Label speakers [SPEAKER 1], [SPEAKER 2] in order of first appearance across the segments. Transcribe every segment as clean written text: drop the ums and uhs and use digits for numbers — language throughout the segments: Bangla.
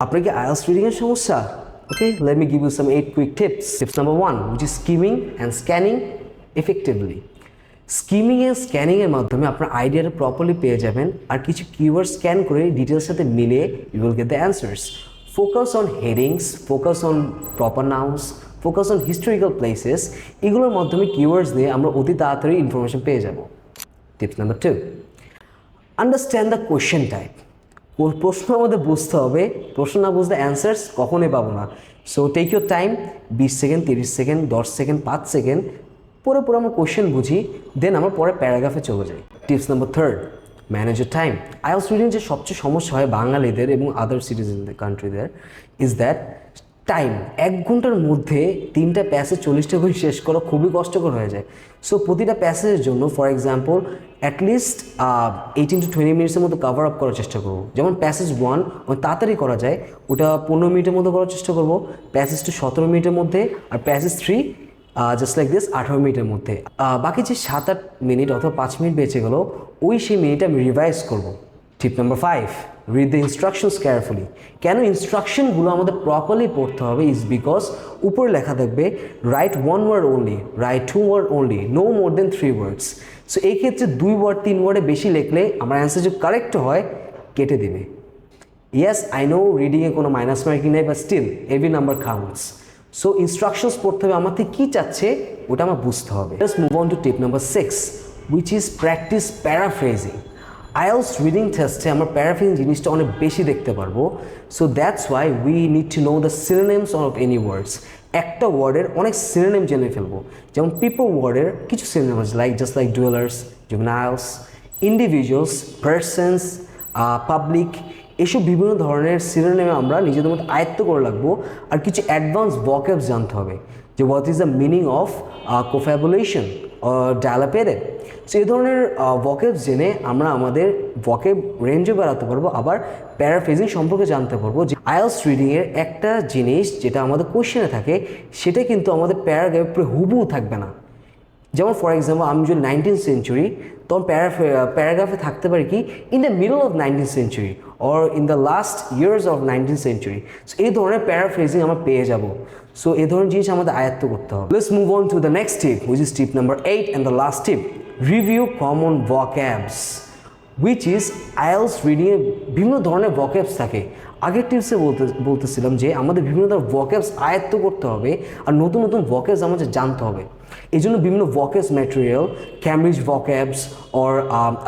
[SPEAKER 1] আপনার কি আইএলটিএস রিডিং এর সমস্যা? Okay, let me give you some 8 quick tips. Tips number 1, which is skimming and scanning effectively. Skimming and scanning এর মাধ্যমে আপনার আইডিয়াটা প্রপারলি পেয়ে যাবেন আর কিছু কিওয়ার্ড স্ক্যান করে ডিটেলসের সাথে মিলিয়ে you will get the answers. Focus on headings, focus on proper nouns, focus on historical places, এগুলোর মাধ্যমে কিওয়ার্ডস নিয়ে আমরা অতি তাড়াতাড়ি ইনফরমেশন পেয়ে যাব। Tips number 2, understand the question type. প্রশ্ন আমাদের বুঝতে হবে, প্রশ্ন না বুঝলে অ্যান্সার্স কখনোই পাবো না। So take your time, 20 second, 30 second, 10 second, 5 second পরে আমরা কোয়েশ্চেন বুঝি, দেন আমরা পরে প্যারাগ্রাফে চলে যাই। Tips number 3, manage your time. IELTS reading যে সবচেয়ে সমস্যা হয় বাঙালিদের এবং আদার সিটিজেনদের কান্ট্রিদের ইজ দ্যাট টাইম। 1 ঘন্টার মধ্যে 3টা প্যাসেজ 40টা বই শেষ করা খুবই কষ্টকর হয়ে যায়। সো প্রতিটা প্যাসেজের জন্য ফর এক্সাম্পল অ্যাটলিস্ট 18 to 20 মিনিটসের মতো কভার আপ করার চেষ্টা করবো। যেমন প্যাসেজ 1 তাড়াতাড়ি করা যায়, ওটা 15 মিনিটের মধ্যে করার চেষ্টা করবো। প্যাসেজ 2 17 মিনিটের মধ্যে, আর প্যাসেজ 3 জাস্ট লাইক দিস 18 মিনিটের মধ্যে। বাকি যে 7-8 মিনিট অথবা 5 মিনিট বেঁচে গেল, সেই মিনিট আমি রিভাইজ করবো। টিপ number 5, read the instructions carefully. কেন ইনস্ট্রাকশনগুলো আমাদের প্রপারলি পড়তে হবে ইজ বিকজ উপরে লেখা থাকবে write 1 word only, write 2 word only, no more than 3 words. So এই ক্ষেত্রে 2 ওয়ার্ড 3 ওয়ার্ডে বেশি লিখলে আমার অ্যান্সার যদি কারেক্ট হয় কেটে দেবে। ইয়েস, আই নো রিডিংয়ে কোনো মাইনাস মার্কিং নেই, but still every number counts. So instructions পড়তে হবে, আমার থেকে কী চাচ্ছে ওটা আমার বুঝতে হবে। Just move on to tip number 6, which is practice paraphrasing. IELTS reading টেস্টে আমরা প্যারাফ্রেজিং জিনিসটা অনেক বেশি দেখতে পারবো। So that's why we need to know the synonyms of any words. একটা ওয়ার্ডের অনেক সিনোনিম জেনে ফেলবো। যেমন পিপল ওয়ার্ডের কিছু সিনোনিম আছে, just like dwellers, juveniles, individuals, persons, public, এসব বিভিন্ন ধরনের সিনোনিম আমরা নিজেদের মধ্যে আয়ত্ত করে রাখবো। আর কিছু অ্যাডভান্স ভোক্যাবস জানতে হবে, যে what is the meaning of confabulation or dilapidated. So এই ধরনের ভোক্যাবস জেনে আমরা আমাদের ভোক্যাব রেঞ্জও বাড়াতে পারবো, আবার প্যারাফ্রেজিং সম্পর্কে জানতে পারবো। যে আইএলটিএস রিডিংয়ের একটা জিনিস যেটা আমাদের কোশ্চেনে থাকে সেটা কিন্তু আমাদের প্যারাগ্রাফে পুরো হুবহু থাকবে না। যেমন ফর এক্সাম্পল আমি যদি 19th সেঞ্চুরি, তখন প্যারাগ্রাফে থাকতে পারে কি in the middle of 19th century or in the last years of 19th century. So এই ধরনের প্যারাফ্রেজিং আমরা পেয়ে যাব। সো এই ধরনের জিনিস আমাদের আয়ত্ত করতে হবে। Let's move on to the next tip, which is tip number 8 and the last tip, review common vocabs. Which is IELTS রিডিংয়ে বিভিন্ন ধরনের ভোক্যাবস থাকে। আগের টিপসে বলতেছিলাম যে আমাদের বিভিন্ন ধরনের ভোক্যাবস আয়ত্ত করতে হবে আর নতুন নতুন ভোক্যাবস আমাদের জানতে হবে। এই জন্য বিভিন্ন vocabs material, Cambridge vocabs or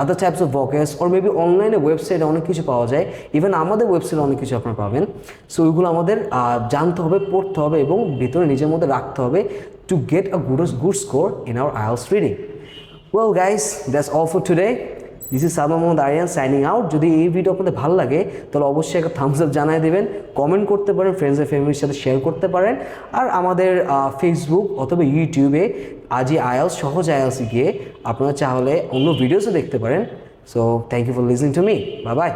[SPEAKER 1] other types of vocabs, or maybe অনলাইনে ওয়েবসাইটে অনেক কিছু পাওয়া যায়, ইভেন আমাদের ওয়েবসাইটে অনেক কিছু আপনারা পাবেন। সো ওইগুলো আমাদের জানতে হবে, পড়তে হবে এবং ভিতরে নিজের মধ্যে রাখতে হবে to get a good score in our IELTS reading. Well guys, that's all for today. This is 𝐎𝐼𝐴 signing out. যদি এই ভিডিও আপনাদের ভালো লাগে তাহলে অবশ্যই একটা থামস আপ জানিয়ে দেবেন, কমেন্ট করতে পারেন, ফ্রেন্ডস আর ফ্যামিলির সাথে শেয়ার করতে পারেন। আর আমাদের ফেসবুক অথবা ইউটিউবে আজই আইএলটিএস সহজ আইএলটিএস গিয়ে আপনারা চাইলে অন্য ভিডিওসও দেখতে পারেন। So thank you for listening to me. Bye by.